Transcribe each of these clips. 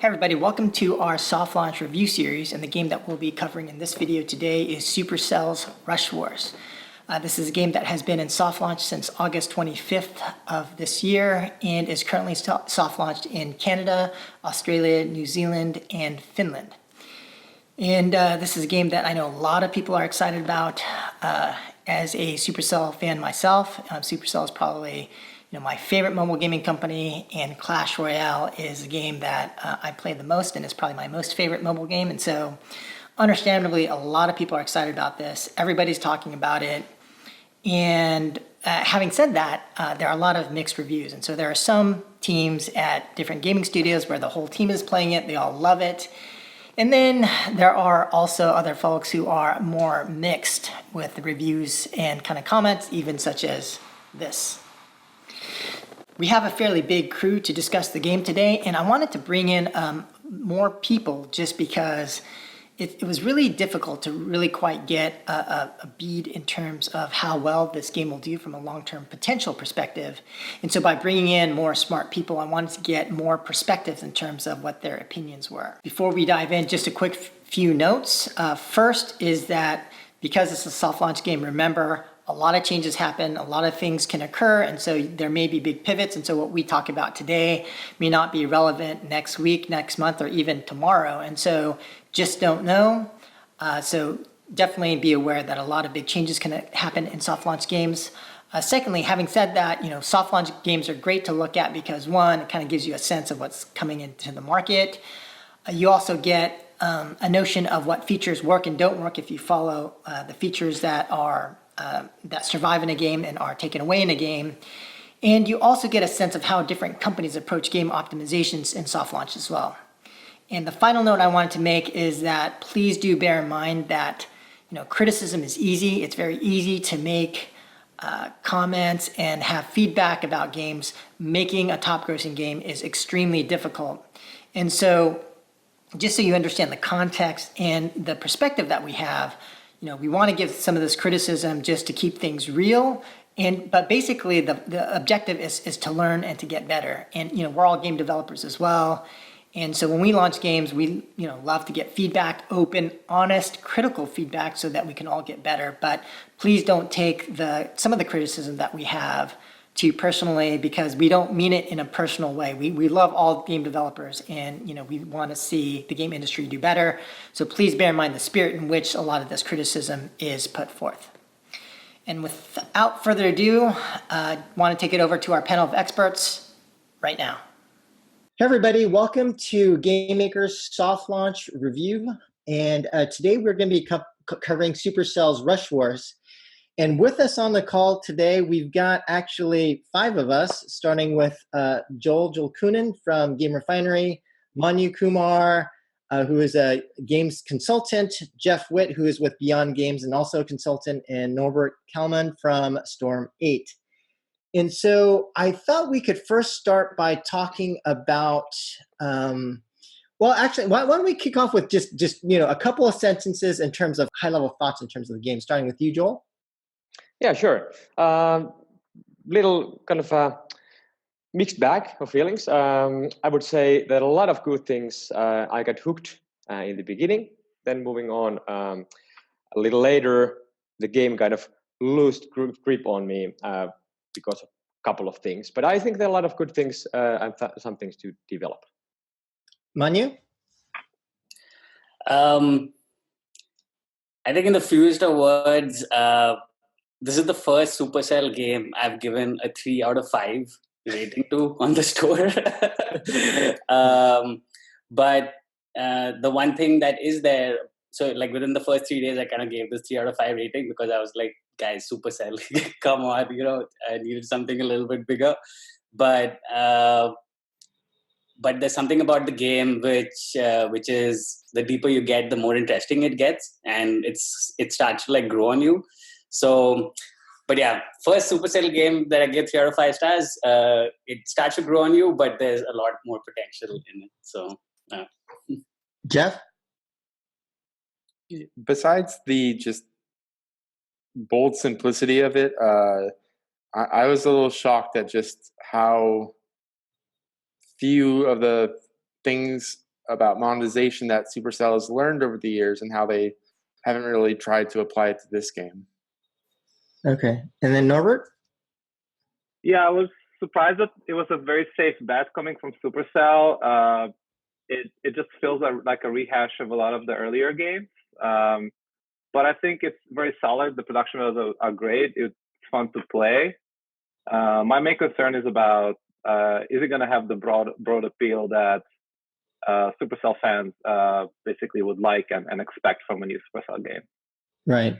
Hey everybody, welcome to our soft launch review series, and the game that we'll be covering in this video today is Supercell's Rush Wars. This is a game that has been in soft launch since August 25th of this year and is currently soft launched in Canada, Australia, New Zealand, and Finland. And this is a game that I know a lot of people are excited about. As a Supercell fan myself, Supercell is probably my favorite mobile gaming company, and Clash Royale is a game that I play the most and is probably my most favorite mobile game. And so understandably, a lot of people are excited about this. Everybody's talking about it. And having said that, there are a lot of mixed reviews. And so there are some teams at different gaming studios where the whole team is playing it. They all love it. And then there are also other folks who are more mixed with the reviews and kind of comments, even such as this. We have a fairly big crew to discuss the game today, and I wanted to bring in more people just because it was really difficult to really quite get a bead in terms of how well this game will do from a long-term potential perspective. And so by bringing in more smart people, I wanted to get more perspectives in terms of what their opinions were. Before we dive in, just a quick few notes. First is that because it's a soft launch game, remember, a lot of changes happen, a lot of things can occur, and so there may be big pivots, and so what we talk about today may not be relevant next week, next month, or even tomorrow, and so just don't know. So definitely be aware that a lot of big changes can happen in soft launch games. Secondly, having said that, soft launch games are great to look at because one, it kind of gives you a sense of what's coming into the market. You also get a notion of what features work and don't work if you follow the features that are that survive in a game and are taken away in a game. And you also get a sense of how different companies approach game optimizations in soft launch as well. And the final note I wanted to make is that please do bear in mind that criticism is easy. It's very easy to make comments and have feedback about games. Making a top grossing game is extremely difficult. And so just so you understand the context and the perspective that we have, we want to give some of this criticism just to keep things real, but basically the objective is to learn and to get better. And we're all game developers as well, and so when we launch games, we love to get feedback, open, honest, critical feedback, so that we can all get better. But please don't take some of the criticism that we have too personally, because we don't mean it in a personal way. We love all game developers, and we want to see the game industry do better. So please bear in mind the spirit in which a lot of this criticism is put forth. And without further ado, I want to take it over to our panel of experts right now. Hey everybody, welcome to Game Maker's Soft Launch Review. And today we're going to be covering Supercell's Rush Wars. And with us on the call today, we've got actually 5 of us, starting with Joel Kunin from Game Refinery, Manu Kumar, who is a games consultant, Jeff Witt, who is with Beyond Games and also a consultant, and Norbert Kalman from Storm 8. And so I thought we could first start by talking about, well, actually, why don't we kick off with just a couple of sentences in terms of high-level thoughts in terms of the game, starting with you, Joel? Yeah, sure. Little kind of a mixed bag of feelings. I would say that a lot of good things. I got hooked in the beginning. Then moving on a little later, the game kind of lost grip on me because of a couple of things. But I think there are a lot of good things and some things to develop. Manu? I think in the fewest of words, this is the first Supercell game I've given a 3 out of 5 rating to on the store. But the one thing that is there, so like within the first 3 days, I kind of gave this 3 out of 5 rating because I was like, guys, Supercell, come on, I needed something a little bit bigger. But there's something about the game which is the deeper you get, the more interesting it gets, and it starts to grow on you. So, but yeah, first Supercell game that I give 3 out of 5 stars. It starts to grow on you, but there's a lot more potential in it. So, Jeff? Besides the just bold simplicity of it, I was a little shocked at just how few of the things about monetization that Supercell has learned over the years and how they haven't really tried to apply it to this game. Okay. And then Norbert? Yeah, I was surprised that it was a very safe bet coming from Supercell. It just feels like a rehash of a lot of the earlier games. But I think it's very solid. The production values are great. It's fun to play. My main concern is about is it going to have the broad appeal that Supercell fans basically would like and expect from a new Supercell game. Right.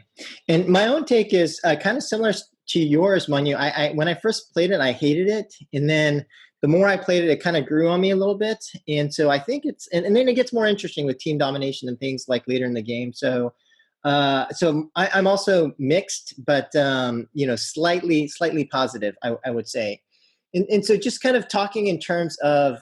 And my own take is kind of similar to yours, Manu. I when I first played it, I hated it. And then the more I played it, it kind of grew on me a little bit. And so I think it's, and then it gets more interesting with team domination and things like later in the game. So I'm also mixed, but, slightly positive, I would say. And so just kind of talking in terms of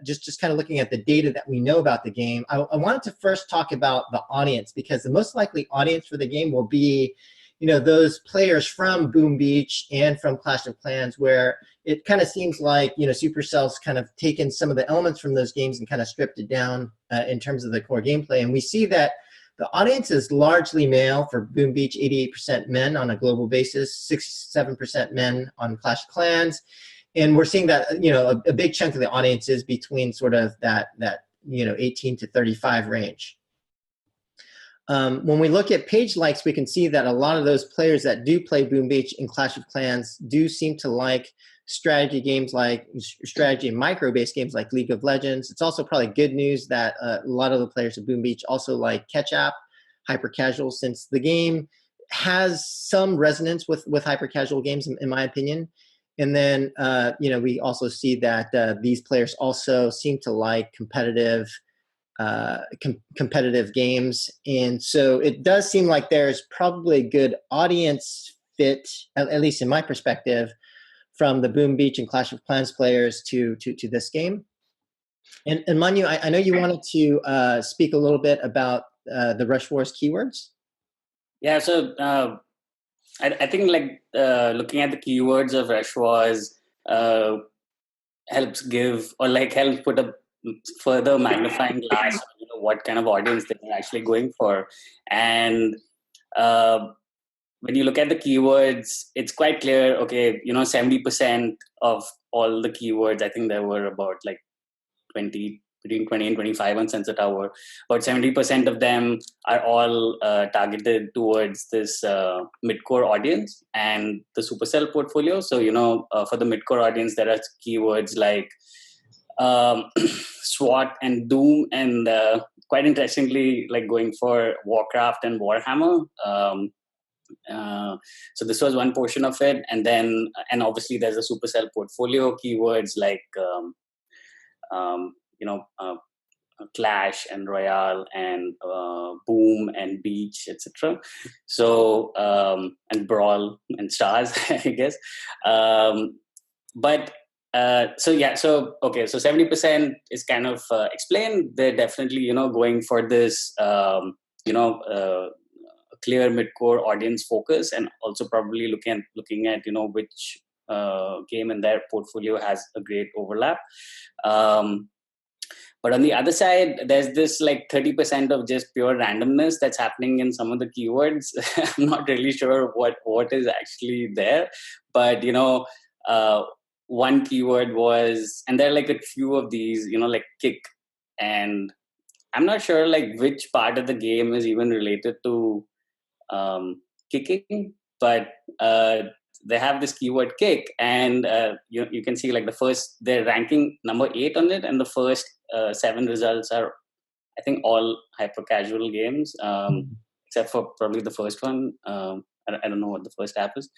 just kind of looking at the data that we know about the game, I wanted to first talk about the audience, because the most likely audience for the game will be, those players from Boom Beach and from Clash of Clans, where it kind of seems like, Supercell's kind of taken some of the elements from those games and kind of stripped it down in terms of the core gameplay. And we see that the audience is largely male for Boom Beach, 88% men on a global basis, 67% men on Clash of Clans. And we're seeing that, a big chunk of the audience is between sort of that 18 to 35 range. When we look at page likes, we can see that a lot of those players that do play Boom Beach and Clash of Clans do seem to like strategy games like strategy and micro-based games like League of Legends. It's also probably good news that a lot of the players of Boom Beach also like catch-up, hyper-casual, since the game has some resonance with hyper-casual games, in my opinion. And then, we also see that these players also seem to like competitive games. And so it does seem like there's probably a good audience fit, at least in my perspective, from the Boom Beach and Clash of Clans players to this game. And Manu, I know you wanted to speak a little bit about the Rush Wars keywords. Yeah, so I think looking at the keywords of Rush Wars helps put a further magnifying glass on what kind of audience they're actually going for. And when you look at the keywords, it's quite clear, 70% of all the keywords, I think there were about between 20 and 25 on Sensor Tower. About 70% of them are all targeted towards this mid-core audience and the Supercell portfolio. So, for the mid-core audience, there are keywords like SWAT and Doom, and quite interestingly, going for Warcraft and Warhammer. So this was one portion of it, and obviously there's a Supercell portfolio keywords like Clash and Royale and Boom and Beach, etc. So and Brawl and Stars, I guess. So 70% is kind of explained. They're definitely going for this clear mid-core audience focus, and also probably looking at which game in their portfolio has a great overlap. But on the other side, there's this 30% of just pure randomness that's happening in some of the keywords. I'm not really sure what is actually there, but one keyword was, and there are a few of these, kick, and I'm not sure which part of the game is even related to kicking, but they have this keyword kick, and you can see they're ranking number 8 on it, and the first 7 results are, I think, all hyper casual games, except for probably the first one. I don't know what the first app is,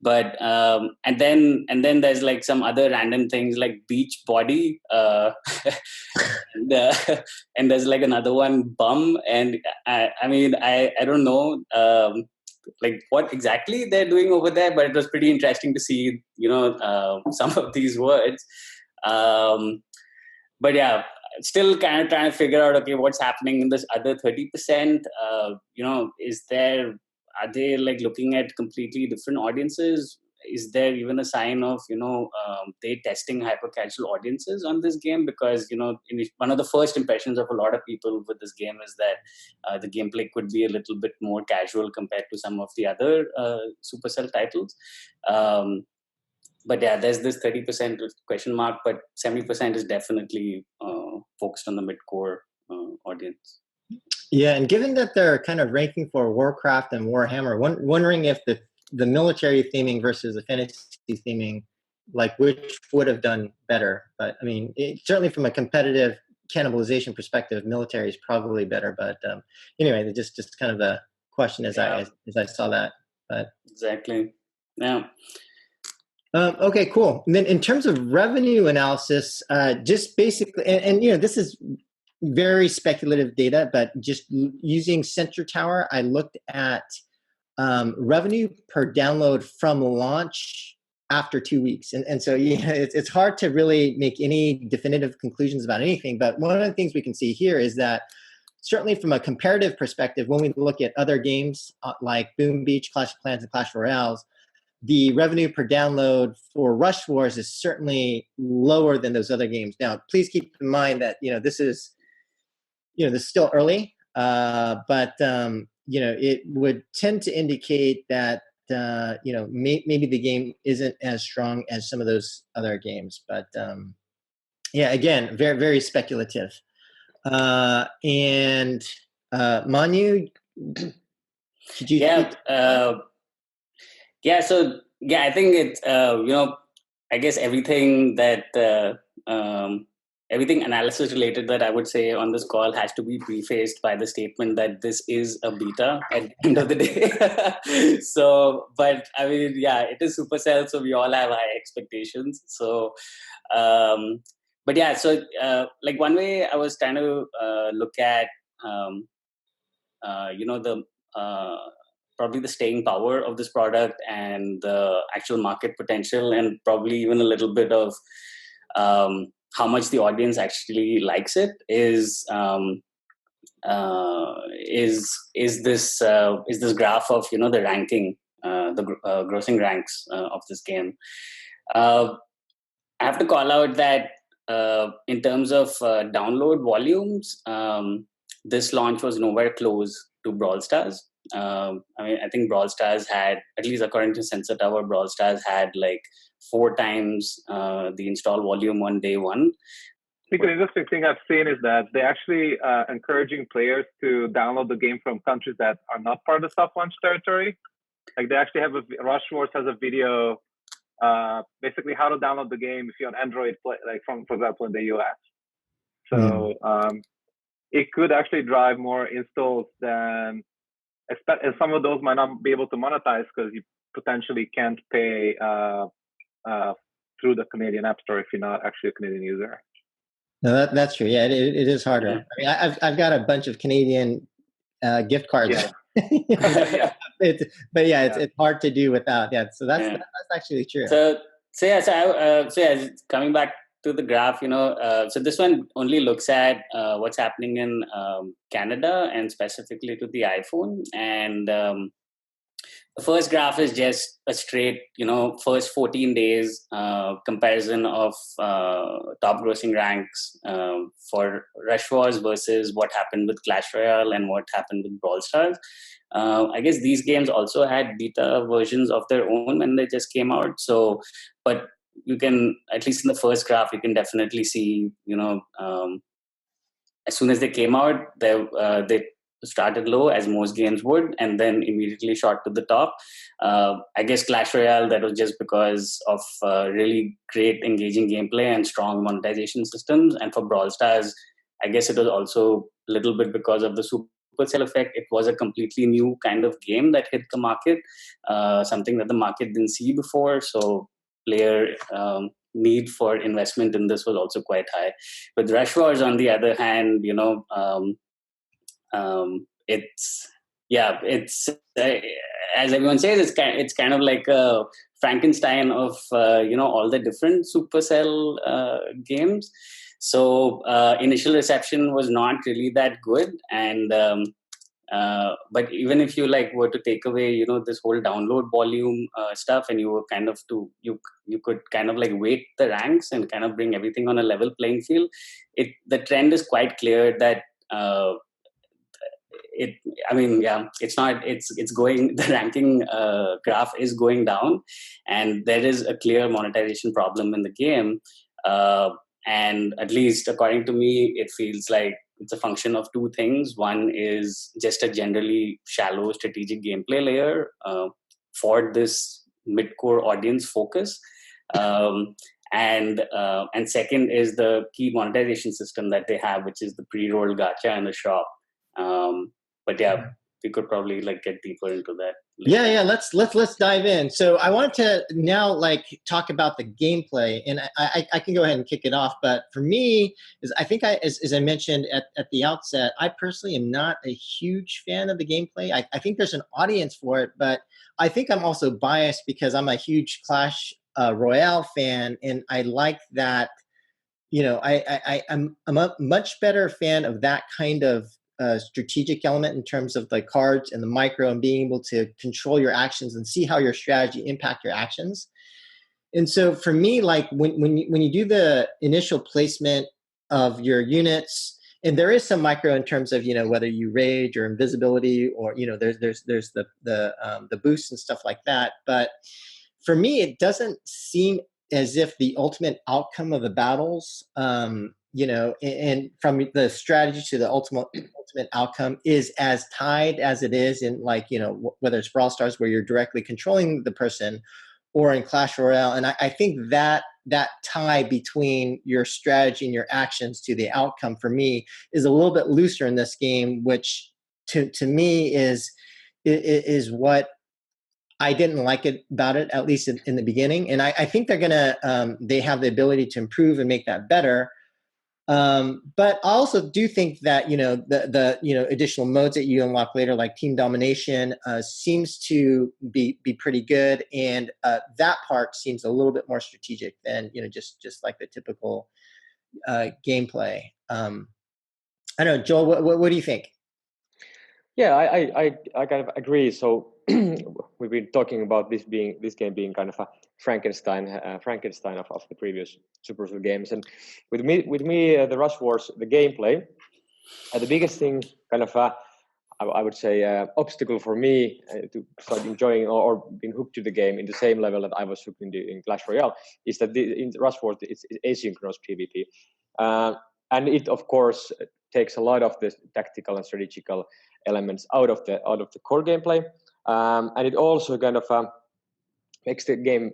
but and then there's some other random things like beach body, and there's another one bum, and I don't know what exactly they're doing over there, but it was pretty interesting to see some of these words. But yeah, still kind of trying to figure out what's happening in this other 30%. Are they looking at completely different audiences? is there even a sign of they testing hyper casual audiences on this game? Because one of the first impressions of a lot of people with this game is that the gameplay could be a little bit more casual compared to some of the other Supercell titles. But yeah, there's this 30% question mark, but 70% is definitely focused on the mid-core audience. Yeah, and given that they're kind of ranking for Warcraft and Warhammer, wondering if the military theming versus the fantasy theming, like which would have done better. But I mean, certainly from a competitive cannibalization perspective, military is probably better. But anyway, just kind of a question as I saw that. But exactly, yeah. Okay, cool. And then in terms of revenue analysis, just basically, and this is very speculative data, but just using Sensor Tower, I looked at revenue per download from launch after 2 weeks. And so it's hard to really make any definitive conclusions about anything. But one of the things we can see here is that certainly from a comparative perspective, when we look at other games like Boom Beach, Clash of Clans, and Clash Royales, the revenue per download for Rush Wars is certainly lower than those other games. Now, please keep in mind that this is still early, but it would tend to indicate that maybe the game isn't as strong as some of those other games. But again, very very speculative. And Manu, did you? So I think it's I guess everything that everything analysis related that I would say on this call has to be prefaced by the statement that this is a beta at the end of the day. So, but I mean, it is Supercell, so we all have high expectations. So, but so like one way I was trying to look at, the probably the staying power of this product and the actual market potential, and probably even a little bit of how much the audience actually likes it is this graph of the ranking, the grossing ranks of this game. I have to call out that in terms of download volumes, this launch was nowhere close to Brawl Stars. I think Brawl Stars had, at least according to Sensor Tower, Brawl Stars had like 4 times the install volume on day one. I think an interesting thing I've seen is that they're actually encouraging players to download the game from countries that are not part of the soft launch territory. Like they actually have Rush Wars has a video, basically how to download the game if you're on Android, like from, for example, in the US. So it could actually drive more installs than, and some of those might not be able to monetize because you potentially can't pay through the Canadian App Store if you're not actually a Canadian user. No, that's true. Yeah, it is harder. Yeah. I mean, I've got a bunch of Canadian gift cards. Yeah. It's hard to do without. Yeah, so that's actually true. So coming back to the graph, so this one only looks at what's happening in Canada and specifically to the iPhone. And the first graph is just a straight, first 14 days comparison of top grossing ranks for Rush Wars versus what happened with Clash Royale and what happened with Brawl Stars. I guess these games also had beta versions of their own when they just came out. So, but you can, at least in the first graph, you can definitely see, as soon as they came out, they started low, as most games would, and then immediately shot to the top. I guess Clash Royale, that was just because of really great engaging gameplay and strong monetization systems. And for Brawl Stars, I guess it was also a little bit because of the Supercell effect. It was a completely new kind of game that hit the market, something that the market didn't see before. So player need for investment in this was also quite high. With Rush Wars, on the other hand, it's as everyone says, it's kind of like a Frankenstein of all the different Supercell games. So initial reception was not really that good, and But even if you like were to take away, you know, this whole download volume stuff, and you were kind of you could kind of like weight the ranks and kind of bring everything on a level playing field. The trend is quite clear that it's going, the ranking graph is going down, and there is a clear monetization problem in the game. And at least according to me, it feels like it's a function of two things. One is just a generally shallow strategic gameplay layer for this mid-core audience focus. And second is the key monetization system that they have, which is the pre-roll gacha in the shop. But yeah, we could probably like get deeper into that later. Yeah, let's dive in. So I wanted to now like talk about the gameplay, and I can go ahead and kick it off. But for me, I think as I mentioned at the outset, I personally am not a huge fan of the gameplay. I think there's an audience for it, but I think I'm also biased because I'm a huge Clash Royale fan, and I like that. You know, I'm a much better fan of that kind of strategic element in terms of the cards and the micro and being able to control your actions and see how your strategy impact your actions. And so for me, like when you do the initial placement of your units, and there is some micro in terms of, you know, whether you rage or invisibility, or, you know, there's the boosts and stuff like that. But for me, it doesn't seem as if the ultimate outcome of the battles, you know, and from the strategy to the ultimate outcome is as tied as it is in, like, you know, whether it's Brawl Stars where you're directly controlling the person, or in Clash Royale. And I think that tie between your strategy and your actions to the outcome for me is a little bit looser in this game, which to me is what I didn't like about it, at least in the beginning. And I think they're gonna they have the ability to improve and make that better. But I also do think that, you know, the you know, additional modes that you unlock later, like Team Domination, seems to be pretty good, and that part seems a little bit more strategic than, you know, just like the typical gameplay. I don't know, Joel, what do you think? Yeah, I kind of agree. So we've been talking about this game being kind of a Frankenstein of the previous Supercell games, and with me, the Rush Wars, the gameplay, the biggest thing, kind of I would say obstacle for me to start enjoying or being hooked to the game in the same level that I was hooked in Clash Royale, is that in Rush Wars it's asynchronous PvP, and it of course takes a lot of the tactical and strategical elements out of the core gameplay, and it also kind of makes the game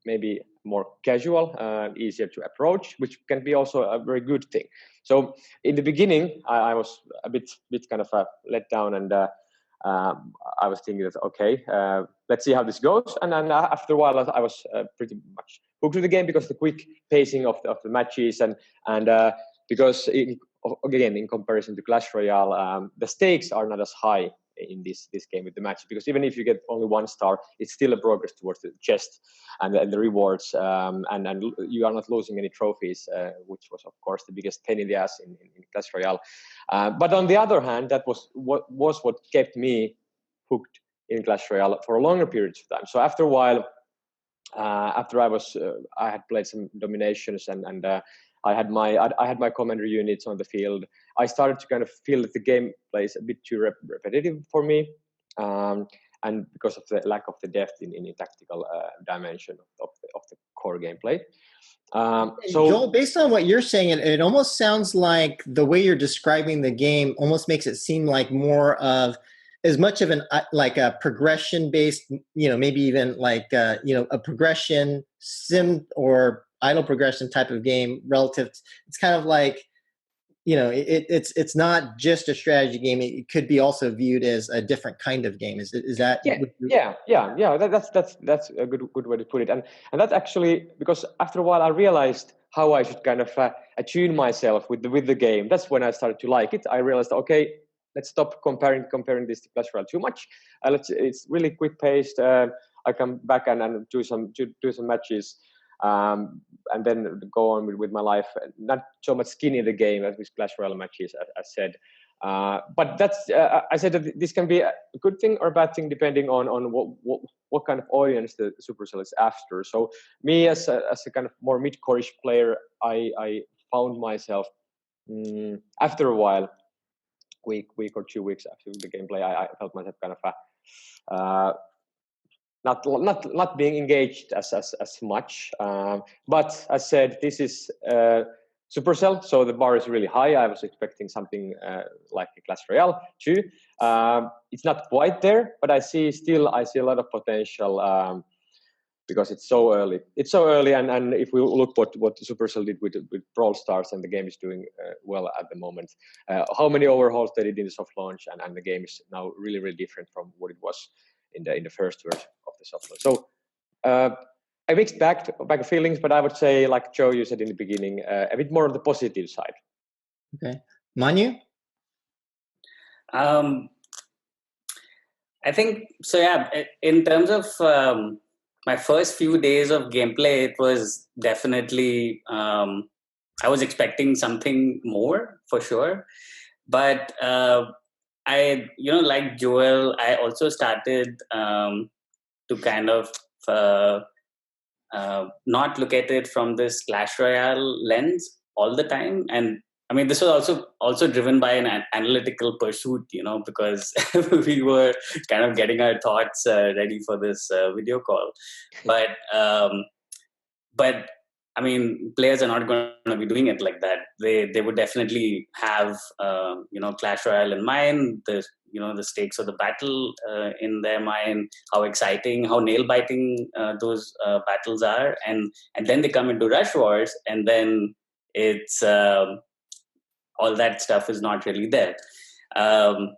maybe more casual, easier to approach, which can be also a very good thing. So in the beginning, I was a bit kind of let down, and I was thinking that, okay, let's see how this goes. And then after a while, I was pretty much hooked to the game because the quick pacing of the matches, and because again, in comparison to Clash Royale, the stakes are not as high in this game with the match, because even if you get only 1 star, it's still a progress towards the chest and the rewards, and you are not losing any trophies, which was of course the biggest pain in the ass in Clash Royale. But on the other hand, that was what kept me hooked in Clash Royale for a longer period of time. So after a while, after I had played some dominations, and I had my commander units on the field, I started to kind of feel that the gameplay is a bit too repetitive for me, and because of the lack of the depth in the tactical dimension of the core gameplay. So Joel, based on what you're saying, it almost sounds like the way you're describing the game almost makes it seem like more of as much of like a progression based, you know, maybe even like you know, a progression sim or idle progression type of game relative to, it's kind of like, you know, it's not just a strategy game. It could be also viewed as a different kind of game. Is that? Yeah. That's a good way to put it. And that's actually because after a while I realized how I should kind of attune myself with the game. That's when I started to like it. I realized, okay, let's stop comparing this to Clash Royale too much. It's really quick paced. I come back and do some matches. And then go on with my life. Not so much skin in the game as with Clash Royale matches, as said. But that's I said that this can be a good thing or a bad thing depending on what kind of audience the Supercell is after. So me as a kind of more mid-core-ish player, I found myself after a while, week or 2 weeks after the gameplay, I felt myself kind of not being engaged as much. But as said, this is Supercell, so the bar is really high. I was expecting something like a Clash Royale too. It's not quite there, but I see a lot of potential because it's so early. It's so early, and if we look what Supercell did with Brawl Stars, and the game is doing well at the moment. How many overhauls they did in the soft launch, and the game is now really, really different from what it was in the first version of the soft launch. So I mixed back feelings, but I would say, like Joe, you said in the beginning, a bit more on the positive side. Okay, Manu. I think so. Yeah, in terms of my first few days of gameplay, it was definitely I was expecting something more for sure, but I, like Joel, I also started to kind of not look at it from this Clash Royale lens all the time. And I mean, this was also driven by an analytical pursuit, because we were kind of getting our thoughts ready for this video call. But I mean, players are not going to be doing it like that. They would definitely have Clash Royale in mind. The stakes of the battle in their mind, how exciting, how nail biting those battles are, and then they come into Rush Wars, and then it's all that stuff is not really there. And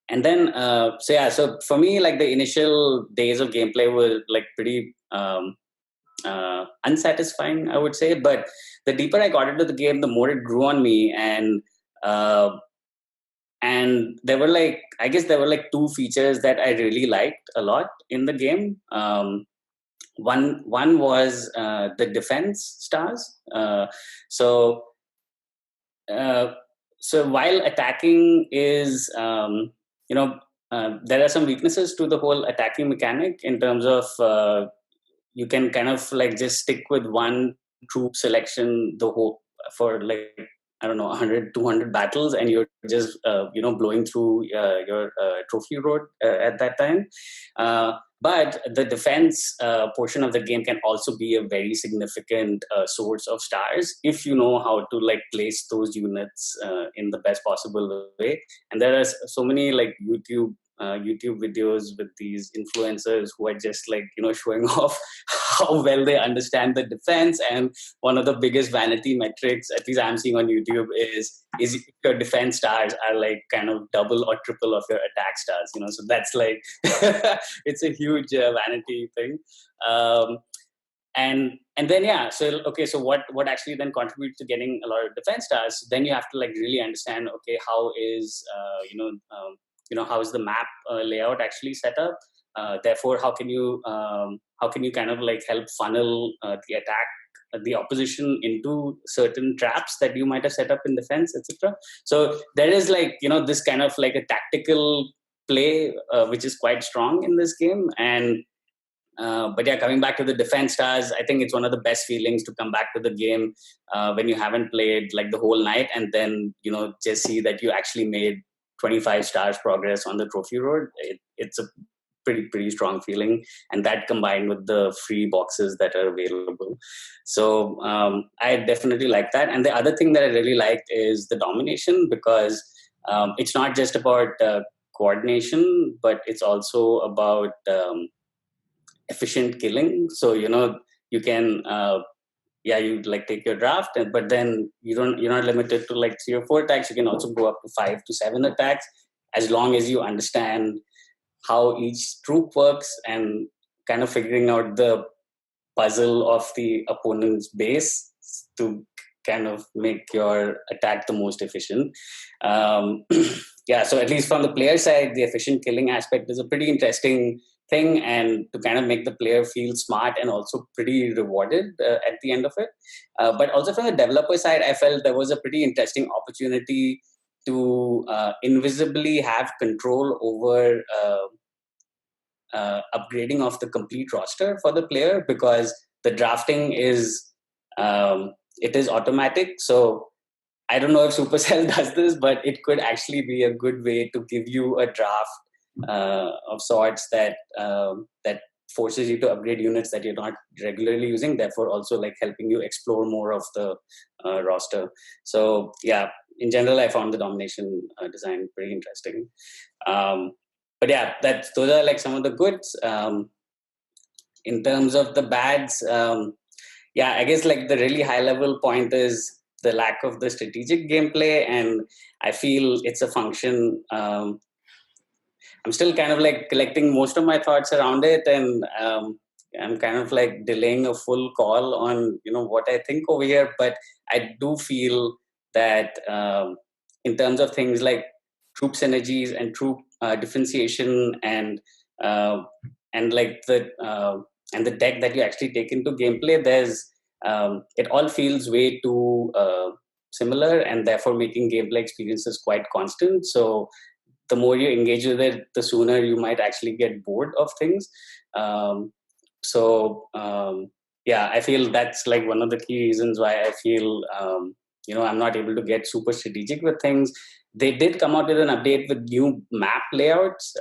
then so for me, like the initial days of gameplay were like pretty unsatisfying, I would say. But the deeper I got into the game, the more it grew on me, and there were like two features that I really liked a lot in the game. One was the defense stars. So while attacking is there are some weaknesses to the whole attacking mechanic in terms of you can kind of like just stick with one troop selection for like, I don't know, 100, 200 battles, and you're just, blowing through your trophy road at that time. But the defense portion of the game can also be a very significant source of stars if you know how to like place those units in the best possible way. And there are so many like YouTube videos with these influencers who are just like showing off how well they understand the defense. And one of the biggest vanity metrics, at least I'm seeing on YouTube, is if your defense stars are like kind of double or triple of your attack stars. So that's like it's a huge vanity thing. And then so what actually then contributes to getting a lot of defense stars? Then you have to like really understand, okay, how is how is the map layout actually set up? Therefore, how can you kind of like help funnel the opposition into certain traps that you might have set up in defense, etc. So there is like this kind of like a tactical play which is quite strong in this game. And but coming back to the defense stars, I think it's one of the best feelings to come back to the game when you haven't played like the whole night, and then just see that you actually made 25 stars progress on the trophy road. It's a pretty strong feeling, and that combined with the free boxes that are available. So I definitely like that. And the other thing that I really liked is the domination, because it's not just about coordination, but it's also about efficient killing. So you can you like take your draft, but then you're not limited to like 3 or 4 attacks. You can also go up to 5 to 7 attacks, as long as you understand how each troop works and kind of figuring out the puzzle of the opponent's base to kind of make your attack the most efficient. So at least from the player side, the efficient killing aspect is a pretty interesting thing, and to kind of make the player feel smart and also pretty rewarded at the end of it. But also from the developer side, I felt there was a pretty interesting opportunity to invisibly have control over upgrading of the complete roster for the player, because the drafting is it is automatic. So I don't know if Supercell does this, but it could actually be a good way to give you a draft of sorts that that forces you to upgrade units that you're not regularly using, therefore also like helping you explore more of the roster. So yeah, in general, I found the Domination design pretty interesting. But yeah, those are like some of the goods. In terms of the bads, yeah, I guess like the really high level point is the lack of the strategic gameplay, and I feel it's a function. I'm still kind of like collecting most of my thoughts around it, and I'm kind of like delaying a full call on what I think over here. But I do feel that in terms of things like troop synergies and troop differentiation and like the deck that you actually take into gameplay, there's it all feels way too similar, and therefore making gameplay experiences quite constant. So the more you engage with it, the sooner you might actually get bored of things. Yeah, I feel that's like one of the key reasons why I feel I'm not able to get super strategic with things. They did come out with an update with new map layouts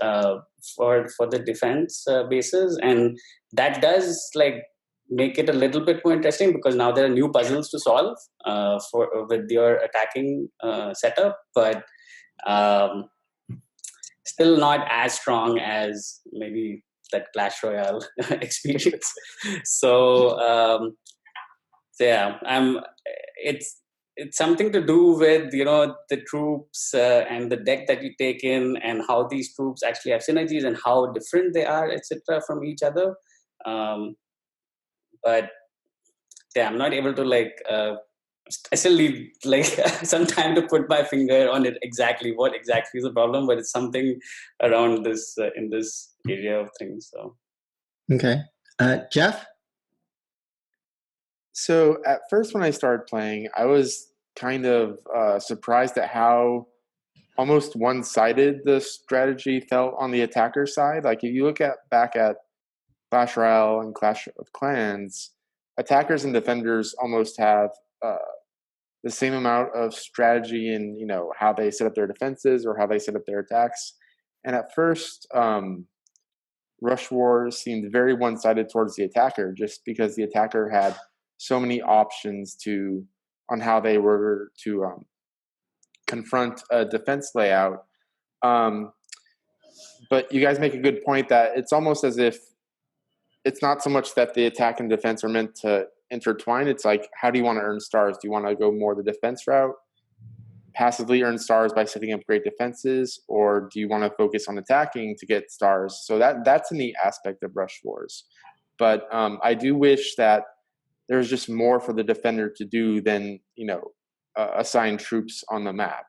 for the defense bases, and that does like make it a little bit more interesting, because now there are new puzzles to solve with your attacking setup, but still not as strong as maybe that Clash Royale experience. So yeah, it's something to do with the troops and the deck that you take in, and how these troops actually have synergies and how different they are, etc., from each other. But yeah, I'm not able to like. I still need like some time to put my finger on it exactly what exactly is the problem, but it's something around this in this area of things. So Okay, Jeff. So at first, when I started playing, I was kind of surprised at how almost one-sided the strategy felt on the attacker side. Like if you look back at Clash Royale and Clash of Clans, attackers and defenders almost have the same amount of strategy in how they set up their defenses or how they set up their attacks. And at first, Rush Wars seemed very one-sided towards the attacker, just because the attacker had so many options on how they were to confront a defense layout. But you guys make a good point that it's almost as if it's not so much that the attack and defense are meant to intertwine. It's like, how do you want to earn stars? Do you want to go more the defense route, passively earn stars by setting up great defenses, or do you want to focus on attacking to get stars? So that's a neat aspect of Rush Wars. But I do wish that there's just more for the defender to do than assign troops on the map.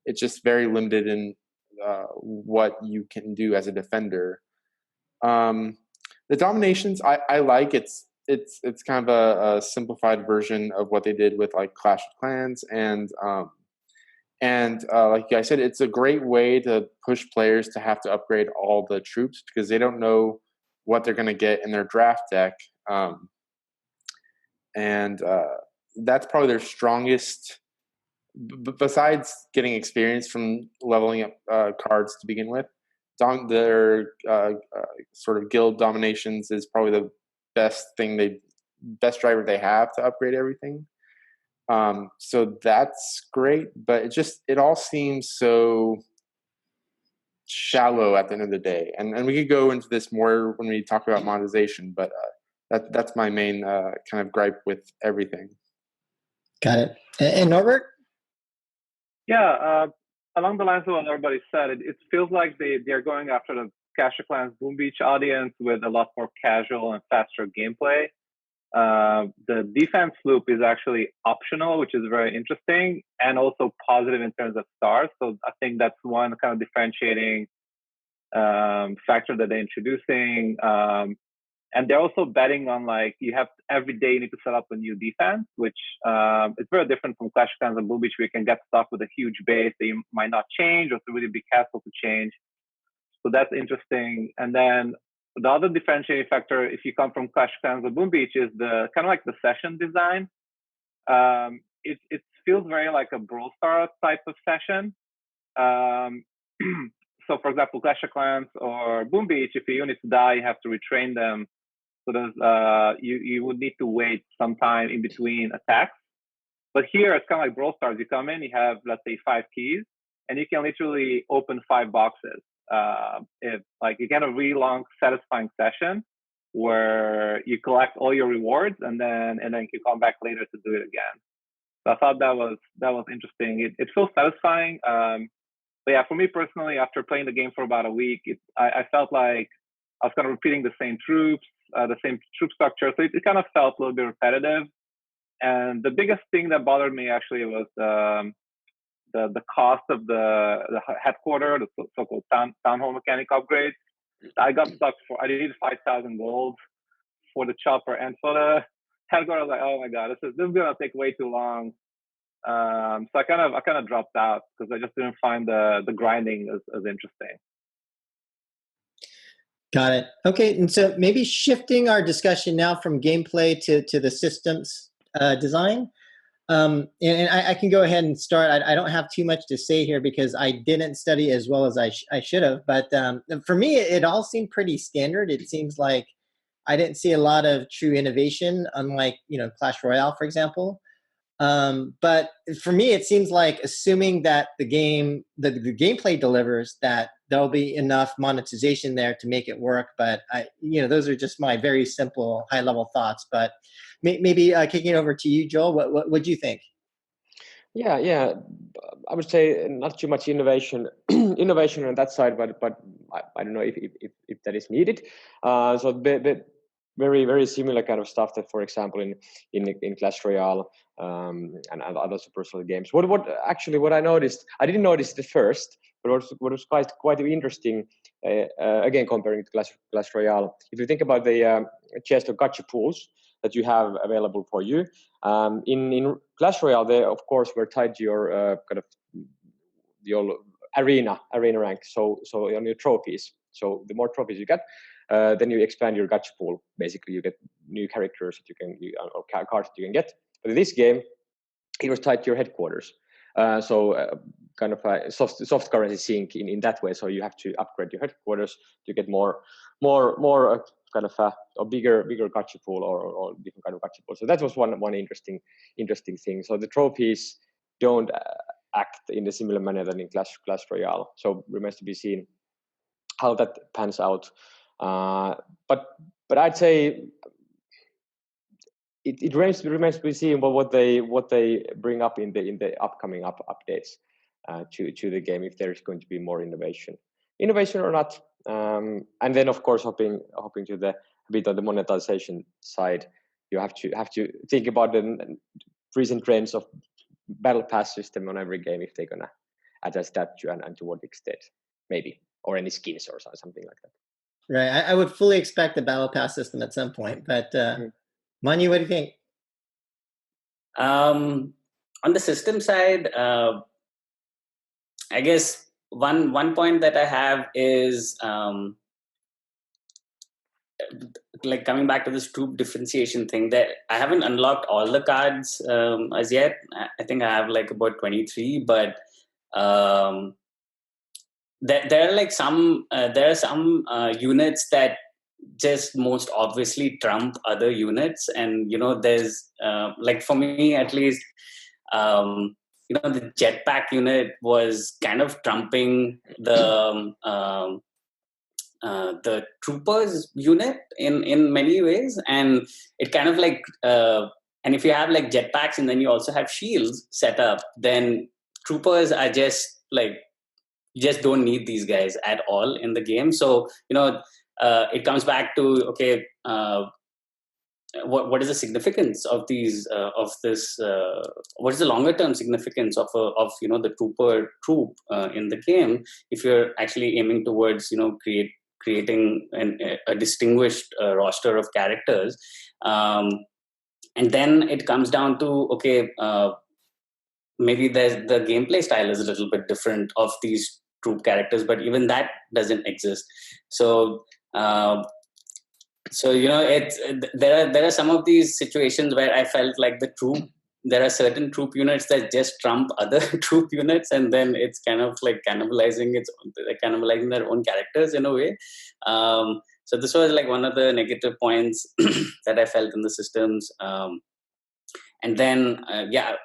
It's just very limited in what you can do as a defender. The Dominations I like. It's kind of a simplified version of what they did with like Clash of Clans, and like I said, it's a great way to push players to have to upgrade all the troops, because they don't know what they're going to get in their draft deck. And that's probably their strongest, besides getting experience from leveling up cards to begin with. Their sort of guild dominations is probably the best driver they have to upgrade everything. So that's great, but it all seems so shallow at the end of the day. And we could go into this more when we talk about monetization, but that's my main kind of gripe with everything. Got it. And Norbert? Yeah, along the lines of what everybody said, it feels like they're going after the Clash of Clans Boom Beach audience with a lot more casual and faster gameplay. The defense loop is actually optional, which is very interesting, and also positive in terms of stars. So I think that's one kind of differentiating factor that they're introducing. And they're also betting on like every day you need to set up a new defense, which is very different from Clash of Clans and Boom Beach, where you can get stuck with a huge base that you might not change, or it's a really big castle to change. So that's interesting. And then the other differentiating factor, if you come from Clash of Clans or Boom Beach, is the kind of like the session design. It feels very like a Brawl Stars type of session. So for example, Clash of Clans or Boom Beach, if your units die, you have to retrain them. So there's you would need to wait some time in between attacks. But here it's kind of like Brawl Stars. You come in, you have, let's say, 5 keys, and you can literally open 5 boxes. You get a really long, satisfying session where you collect all your rewards, and then you come back later to do it again. So I thought that was interesting. It feels satisfying. But yeah, for me personally, after playing the game for about a week, I felt like I was kind of repeating the same troops, the same troop structure. So it kind of felt a little bit repetitive. And the biggest thing that bothered me actually was the cost of the headquarter, the so-called town hall mechanic upgrades. I got stuck I needed 5,000 gold for the chopper and for the headquarter. I was like, oh my god, this is gonna take way too long. So I kind of dropped out because I just didn't find the grinding as interesting. Got it. Okay, and so maybe shifting our discussion now from gameplay to the systems design. And I can go ahead and start. I don't have too much to say here because I didn't study as well as I should have. But for me, it all seemed pretty standard. It seems like I didn't see a lot of true innovation, unlike Clash Royale, for example. But for me, it seems like assuming that the gameplay delivers, that there'll be enough monetization there to make it work. But those are just my very simple high-level thoughts. But maybe kicking it over to you, Joel. What do you think? Yeah. I would say not too much innovation on that side, but I don't know if that is needed. So very, very similar kind of stuff that, for example, in Clash Royale and other Supercell games. What I noticed, I didn't notice it at first, but what was quite interesting, again comparing to Clash Royale. If you think about the chest of gacha pools that you have available for you, in Clash Royale, they of course were tied to your kind of your arena rank. So on your trophies. So the more trophies you get, then you expand your gacha pool. Basically, you get new characters that or cards that you can get. But in this game, it was tied to your headquarters. Kind of a soft currency sink in that way. So you have to upgrade your headquarters to get more kind of a bigger gacha pool or different kind of gacha pool. So that was one interesting thing. So the trophies don't act in a similar manner than in Clash Royale. So remains to be seen how that pans out. But I'd say it remains to be seen what they bring up in the upcoming updates to the game, if there is going to be more innovation or not. And then of course hoping to a bit on the monetization side, you have to think about the recent trends of battle pass system on every game, if they're gonna adjust that and to what extent, maybe, or any skins or something like that. Right. I would fully expect the battle pass system at some point, but Manu, what do you think? On the system side, I guess one point that I have is like coming back to this troop differentiation thing, that I haven't unlocked all the cards as yet. I think I have like about 23, but there are like some units that just most obviously trump other units, and there's like for me at least, the jetpack unit was kind of trumping the troopers unit in many ways, and it kind of like and if you have like jetpacks and then you also have shields set up, then troopers are just like, you just don't need these guys at all in the game. So it comes back to, okay, what is the significance of these of this? What is the longer term significance of the troop in the game if you're actually aiming towards creating a distinguished roster of characters. And then it comes down to, okay, maybe the gameplay style is a little bit different of these troop characters, but even that doesn't exist. So, there are some of these situations where I felt like there are certain troop units that just trump other troop units, and then it's kind of like cannibalizing their own characters in a way. So this was like one of the negative points that I felt in the systems. And then,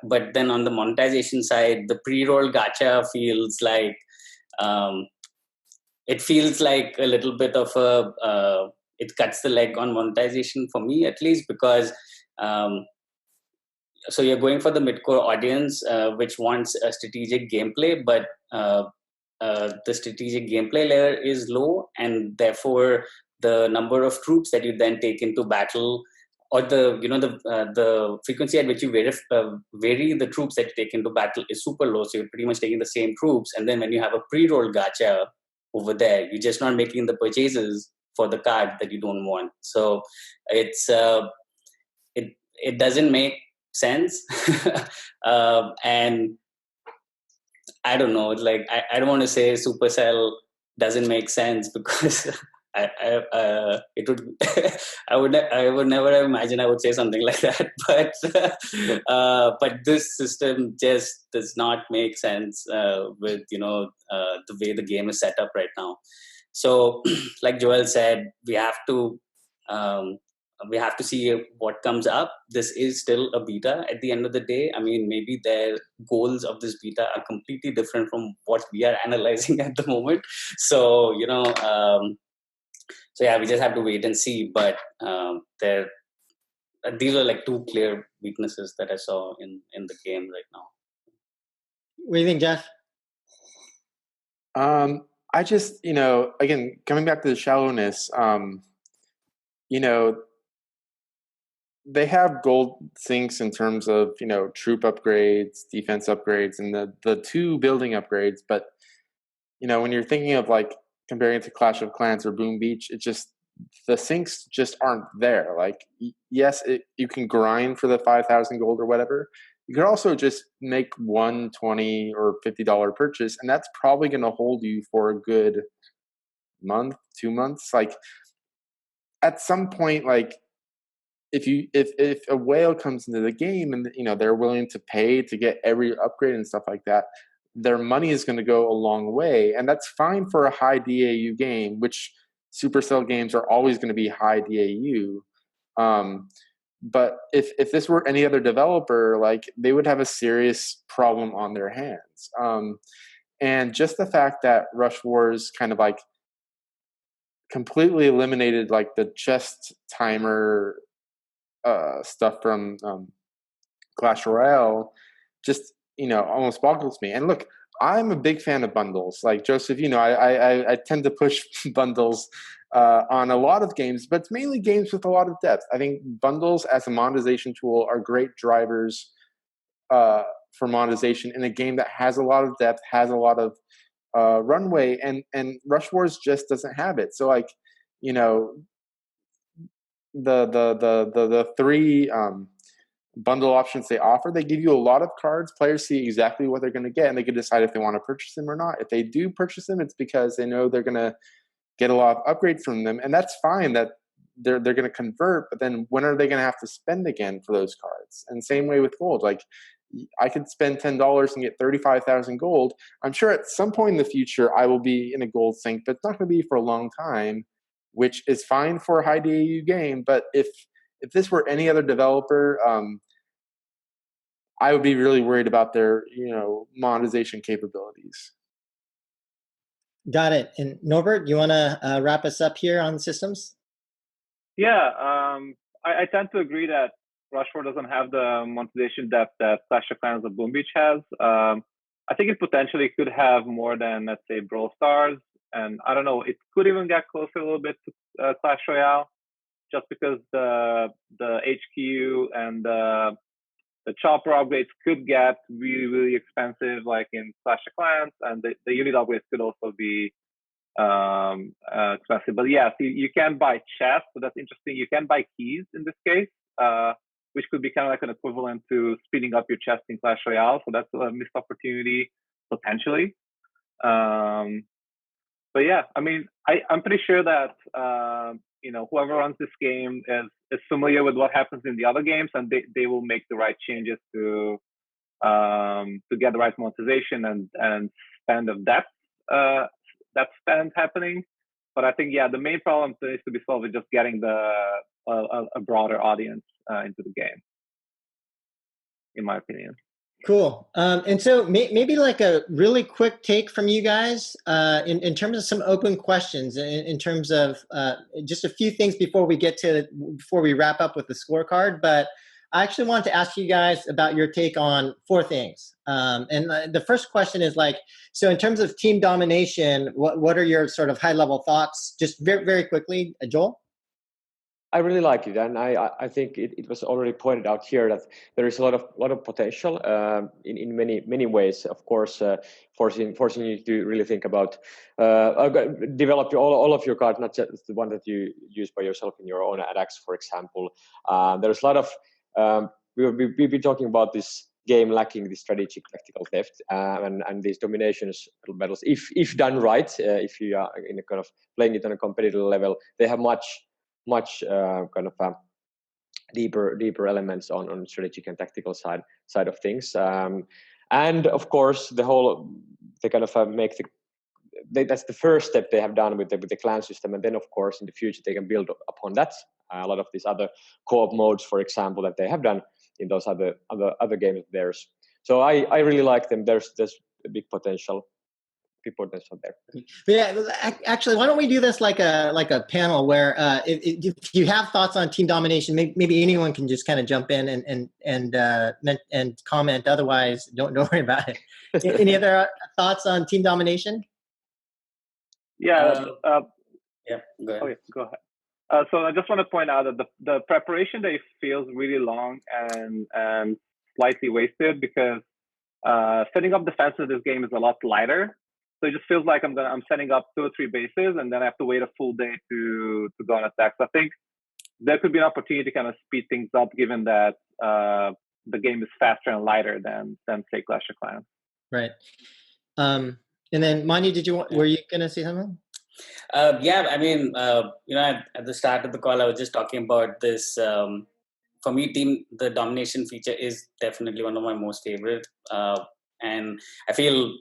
but then on the monetization side, the pre-roll gacha feels like, it feels like a little bit of it cuts the leg on monetization for me, at least, because so you're going for the mid-core audience, which wants a strategic gameplay, but the strategic gameplay layer is low, and therefore the number of troops that you then take into battle, or the frequency at which you vary the troops that you take into battle is super low. So you're pretty much taking the same troops, and then when you have a pre-roll gacha over there, you're just not making the purchases for the card that you don't want. So it's it doesn't make sense. And I don't know, like I don't want to say Supercell doesn't make sense, because it would I would never have imagined I would say something like that, but this system just does not make sense with the way the game is set up right now. So like Joel said, we have to see what comes up. This is still a beta at the end of the day. I mean, maybe their goals of this beta are completely different from what we are analyzing at the moment. So, so yeah, we just have to wait and see. But these are like two clear weaknesses that I saw in the game right now. What do you think, Jeff? I just, again, coming back to the shallowness, they have gold sinks in terms of, troop upgrades, defense upgrades, and the two building upgrades. But, when you're thinking of like comparing it to Clash of Clans or Boom Beach, it just, the sinks just aren't there. Like, yes, you can grind for the 5,000 gold or whatever. You could also just make one $20 or $50 purchase, and that's probably going to hold you for a good month, 2 months. Like, at some point, like, if a whale comes into the game and they're willing to pay to get every upgrade and stuff like that, their money is going to go a long way, and that's fine for a high DAU game, which Supercell games are always going to be high DAU. But if this were any other developer, like, they would have a serious problem on their hands. And just the fact that Rush Wars kind of like completely eliminated like the chest timer stuff from Clash Royale just almost boggles me. And look, I'm a big fan of bundles. Like Joseph, I tend to push bundles on a lot of games, but it's mainly games with a lot of depth. I think bundles as a monetization tool are great drivers for monetization in a game that has a lot of depth, has a lot of runway, and Rush Wars just doesn't have it. So like, the three bundle options they offer, they give you a lot of cards. Players see exactly what they're going to get, and they can decide if they want to purchase them or not. If they do purchase them, it's because they know they're going to get a lot of upgrades from them, and that's fine. That they're going to convert, but then when are they going to have to spend again for those cards? And same way with gold. Like, I could spend $10 and get 35,000 gold. I'm sure at some point in the future I will be in a gold sink, but it's not going to be for a long time, which is fine for a high DAU game. But if this were any other developer, I would be really worried about their monetization capabilities. Got it. And Norbert, you want to wrap us up here on systems? Yeah, I tend to agree that Rush Wars doesn't have the monetization depth that Clash of Clans or Boom Beach has. I think it potentially could have more than, let's say, Brawl Stars. And I don't know, it could even get closer a little bit to Clash Royale, just because the HQ and the chopper upgrades could get really, really expensive, like in Clash of Clans, and the unit upgrades could also be expensive. But yeah, so you can buy chests, so that's interesting. You can buy keys in this case, which could be kind of like an equivalent to speeding up your chest in Clash Royale. So that's a missed opportunity potentially. But yeah, I mean, I'm pretty sure that whoever runs this game is familiar with what happens in the other games, and they will make the right changes to get the right monetization and spend of that spend happening. But I think the main problem that needs to be solved is just getting a broader audience into the game, in my opinion. Cool. And so maybe like a really quick take from you guys in terms of some open questions, in terms of just a few things before we wrap up with the scorecard. But I actually wanted to ask you guys about your take on 4 things. And the first question is so in terms of team domination, what are your sort of high level thoughts? Just very, very quickly, Joel? I really like it, and I think it was already pointed out here that there is a lot of potential in many ways. Of course, forcing you to really think about develop all of your cards, not just the one that you use by yourself in your own attacks, for example. There's a lot of we've been talking about this game lacking the strategic tactical depth and these dominations battles. If done right, if you are in a kind of playing it on a competitive level, they have much kind of deeper elements on strategic and tactical side of things, and of course they kind of make that's the first step they have done with the clan system, and then of course in the future they can build upon that. A lot of these other co-op modes, for example, that they have done in those other games of theirs. So I really like them. There's a big potential there. Yeah, actually, why don't we do this like a panel where if you have thoughts on team domination, maybe anyone can just kind of jump in and comment. Otherwise, don't worry about it. Any other thoughts on team domination? Yeah. Yeah. Go ahead. Okay, go ahead. So I just want to point out that the preparation day feels really long and slightly wasted because setting up defense in this game is a lot lighter. So it just feels like I'm setting up 2 or 3 bases, and then I have to wait a full day to go on attack. So I think there could be an opportunity to kind of speed things up, given that the game is faster and lighter than say Clash of Clans. Right. And then Mani, were you gonna say something? Yeah, I mean, at the start of the call, I was just talking about this. For me, the domination feature is definitely one of my most favorite, and I feel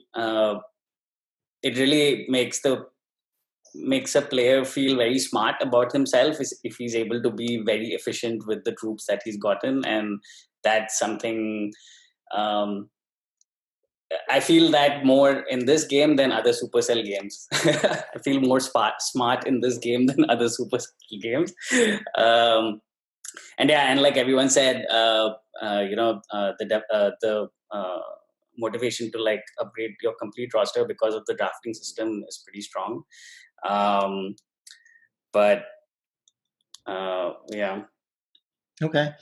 it really makes a player feel very smart about himself if he's able to be very efficient with the troops that he's gotten, and that's something I feel that more in this game than other Supercell games. I feel more smart in this game than other Supercell games. And like everyone said, the motivation to like upgrade your complete roster because of the drafting system is pretty strong. Yeah. Okay.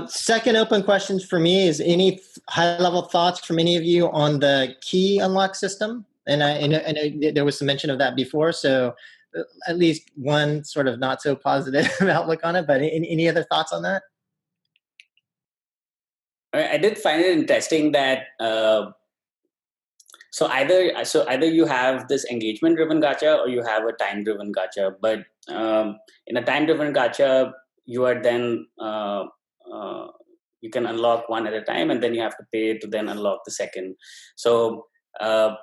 Second open questions for me is any high-level thoughts from any of you on the key unlock system? And I know there was some mention of that before, so at least one sort of not so positive outlook on it. But any other thoughts on that? I did find it interesting that so either you have this engagement-driven gacha or you have a time-driven gacha. But in a time-driven gacha, you are then you can unlock one at a time, and then you have to pay to then unlock the second. So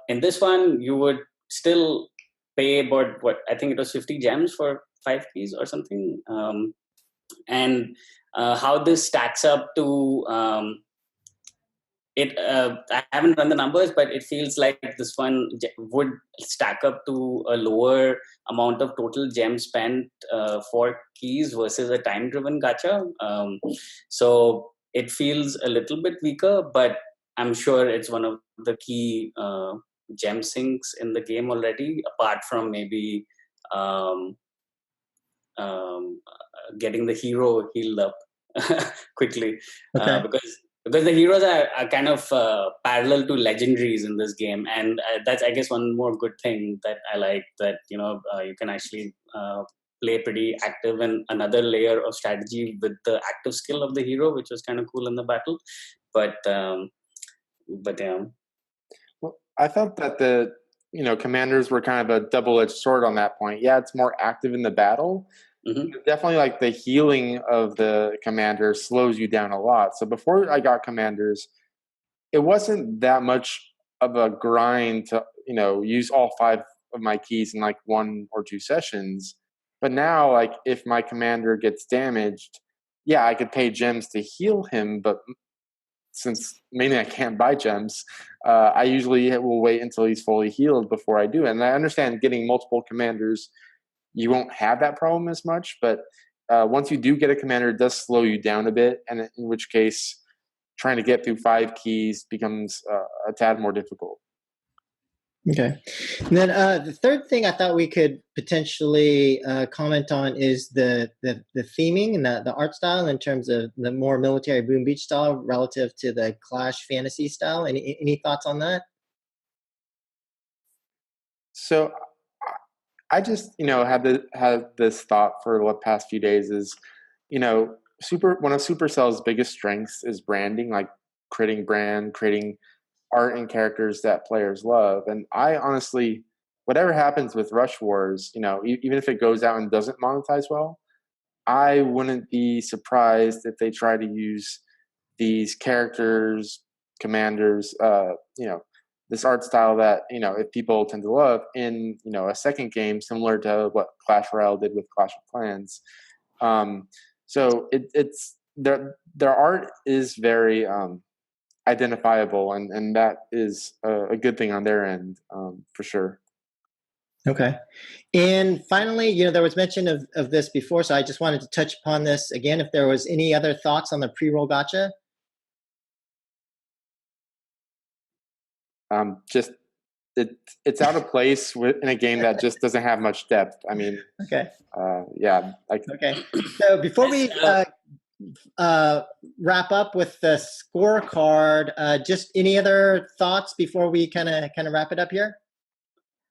in this one, you would still pay about what I think it was 50 gems for 5 keys or something. And how this stacks up to I haven't run the numbers, but it feels like this one would stack up to a lower amount of total gem spent for keys versus a time-driven gacha. So it feels a little bit weaker, but I'm sure it's one of the key gem sinks in the game already, apart from maybe getting the hero healed up quickly. Okay. because the heroes are kind of parallel to legendaries in this game, and that's, I guess, one more good thing that I like, that you can actually play pretty active and another layer of strategy with the active skill of the hero, which was kind of cool in the battle. But yeah. Well, I thought that the commanders were kind of a double-edged sword on that point. Yeah, it's more active in the battle. Mm-hmm. Definitely, like, the healing of the commander slows you down a lot. So before I got commanders, it wasn't that much of a grind to use all 5 of my keys in like 1 or 2 sessions. But now, like, if my commander gets damaged, yeah, I could pay gems to heal him, but since mainly I can't buy gems, I usually will wait until he's fully healed before I do it. And I understand getting multiple commanders, you won't have that problem as much, but once you do get a commander, it does slow you down a bit, and in which case trying to get through 5 keys becomes a tad more difficult. Okay. And then the third thing I thought we could potentially comment on is the theming and the art style in terms of the more military Boom Beach style relative to the Clash fantasy style. Any thoughts on that? So I just had this thought for the past few days is one of Supercell's biggest strengths is branding, like creating brand, creating art and characters that players love. And I honestly, whatever happens with Rush Wars, even if it goes out and doesn't monetize well, I wouldn't be surprised if they try to use these characters, commanders, this art style that, if people tend to love in, a second game, similar to what Clash Royale did with Clash of Clans. So it's their art is very identifiable, and that is a good thing on their end, for sure. Okay. And finally, there was mention of this before, so I just wanted to touch upon this again. If there was any other thoughts on the pre-roll gacha? Just it's out of place in a game that just doesn't have much depth. I mean, Okay. Yeah. Okay. So before we wrap up with the scorecard, just any other thoughts before we kind of wrap it up here?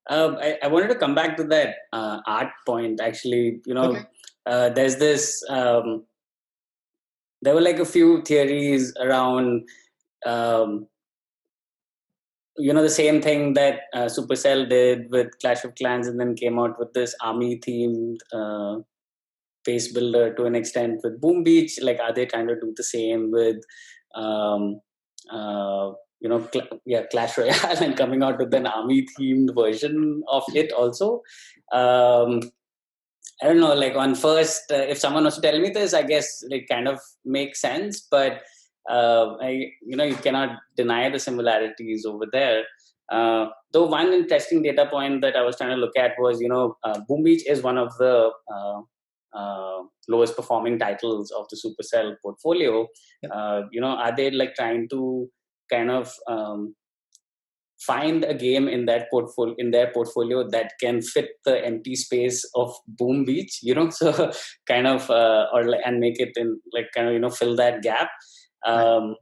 I wanted to come back to that art point. Actually, Okay. There's this. There were like a few theories around. The same thing that Supercell did with Clash of Clans, and then came out with this army-themed base builder to an extent with Boom Beach. Like, are they trying to do the same with, Clash Royale and coming out with an army-themed version of it also? I don't know. Like, on first, if someone was to tell me this, I guess it kind of makes sense, but. You cannot deny the similarities over there. Though one interesting data point that I was trying to look at was, Boom Beach is one of the lowest performing titles of the Supercell portfolio. Are they like trying to kind of find a game in their portfolio that can fit the empty space of Boom Beach? So kind of and make it in like kind of fill that gap. And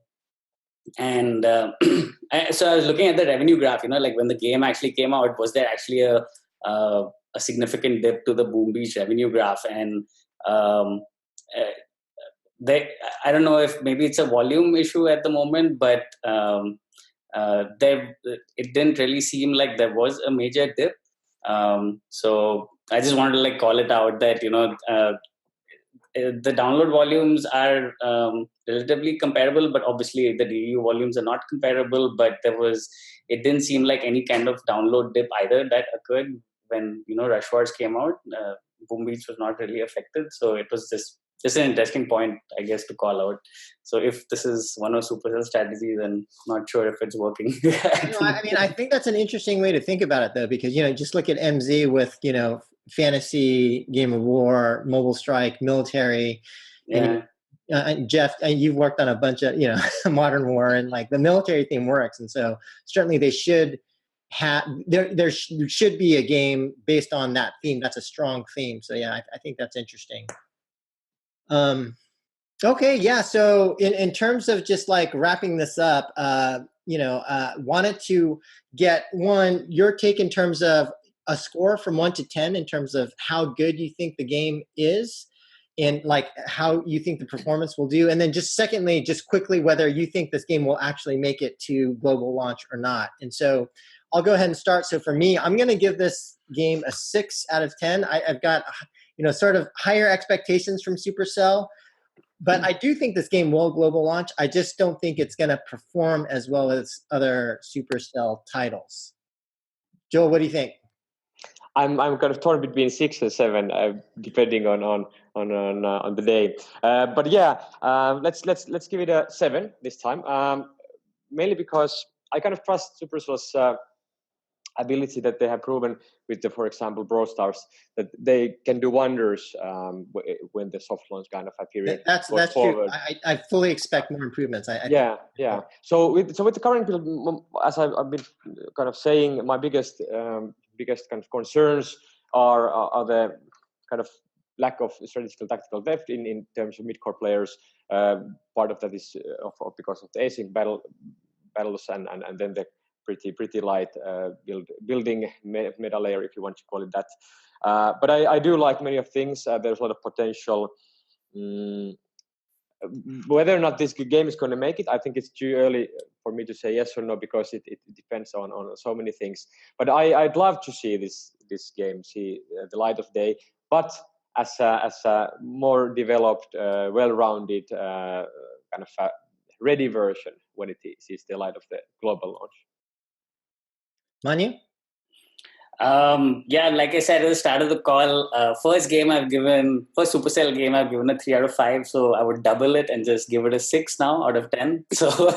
so I was looking at the revenue graph, like when the game actually came out, was there actually a significant dip to the Boom Beach revenue graph? And I don't know if maybe it's a volume issue at the moment, but it didn't really seem like there was a major dip. So I just wanted to like call it out that, the download volumes are relatively comparable, but obviously the DAU volumes are not comparable. But it didn't seem like any kind of download dip either that occurred when Rush Wars came out. Boom Beach was not really affected, so it was just an interesting point, I guess, to call out. So if this is one of Supercell's strategies, then not sure if it's working. I think that's an interesting way to think about it, though, because just look at MZ with fantasy, Game of War, Mobile Strike, military. Yeah. And Jeff, you've worked on a bunch of Modern War, and like the military theme works, and so certainly they should have there should be a game based on that theme. That's a strong theme. So yeah, I think that's interesting. Okay, yeah. So in terms of just like wrapping this up, wanted to get your take in terms of a score from 1 to 10 in terms of how good you think the game is and like how you think the performance will do. And then just secondly, just quickly, whether you think this game will actually make it to global launch or not. And so I'll go ahead and start. So for me, I'm going to give this game a 6 out of 10. I've got, sort of higher expectations from Supercell. But I do think this game will global launch. I just don't think it's going to perform as well as other Supercell titles. Joel, what do you think? I'm kind of torn between 6 and 7, depending on the day. But yeah, let's give it a 7 this time. Mainly because I kind of trust Supercell's ability that they have proven with the, for example, Brawl Stars, that they can do wonders when the soft launch kind of a period That's forward. true. I fully expect more improvements. Yeah. So with the current build, as I've been kind of saying, my biggest kind of concerns are the kind of lack of strategical tactical depth in terms of mid-core players. Part of that is because of the async battles and then the pretty light building meta layer, if you want to call it that. But I do like many of things. There's a lot of potential. Whether or not this game is going to make it, I think it's too early for me to say yes or no, because it depends on so many things. But I'd love to see this game see the light of day, but as a more developed, well-rounded kind of a ready version when it sees the light of the global launch. Manu? Yeah, like I said at the start of the call, first Supercell game I've given a 3 out of 5, so I would double it and just give it a 6 now out of 10. So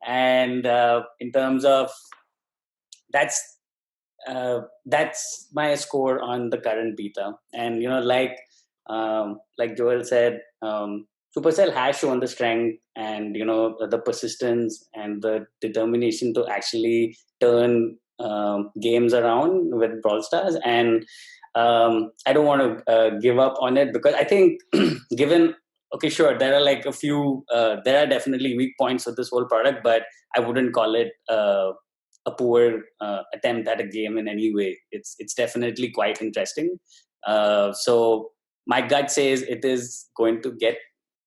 in terms of that's my score on the current beta. And like Joel said, Supercell has shown the strength and the persistence and the determination to actually turn games around with Brawl Stars, and I don't want to give up on it, because I think sure, there are like a few there are definitely weak points of this whole product, but I wouldn't call it a poor attempt at a game in any way. It's definitely quite interesting. So my gut says it is going to get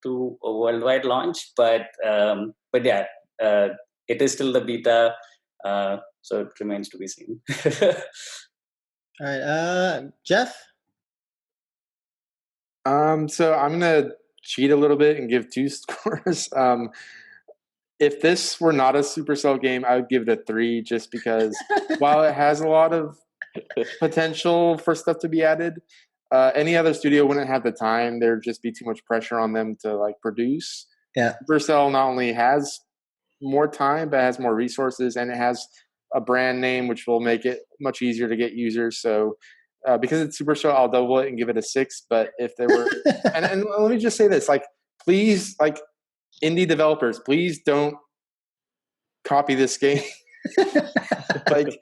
to a worldwide launch, but yeah, it is still the beta, so it remains to be seen. All right, Jeff? So I'm gonna cheat a little bit and give 2 scores. If this were not a Supercell game, I would give it a 3, just because while it has a lot of potential for stuff to be added, any other studio wouldn't have the time. There'd just be too much pressure on them to like produce. Yeah. Supercell not only has more time, but has more resources, and it has a brand name, which will make it much easier to get users. So because it's Supercell, I'll double it and give it a 6. But if there were, and let me just say this, like, please, like, indie developers, please don't copy this game. Like,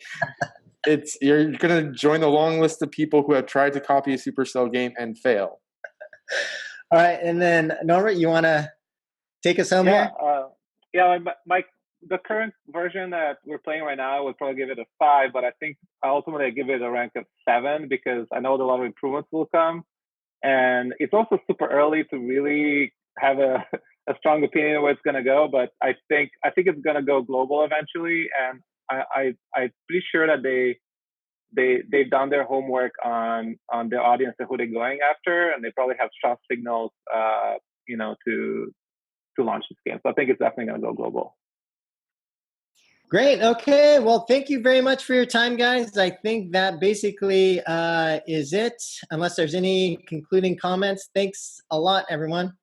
you're gonna join a long list of people who have tried to copy a Supercell game and fail. All right, and then Norbert, you want to take us home here? The current version that we're playing right now, I would probably give it a 5, but I think ultimately I give it a rank of 7, because I know that a lot of improvements will come, and it's also super early to really have a strong opinion of where it's going to go. But I think it's going to go global eventually, and I'm pretty sure that they've done their homework on their audience and who they're going after, and they probably have strong signals, to launch this game. So I think it's definitely going to go global. Great. Okay. Well, thank you very much for your time, guys. I think that basically is it, unless there's any concluding comments. Thanks a lot, everyone.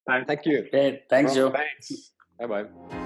Thank you. Great. Thanks, Joe. Thanks. Bye-bye.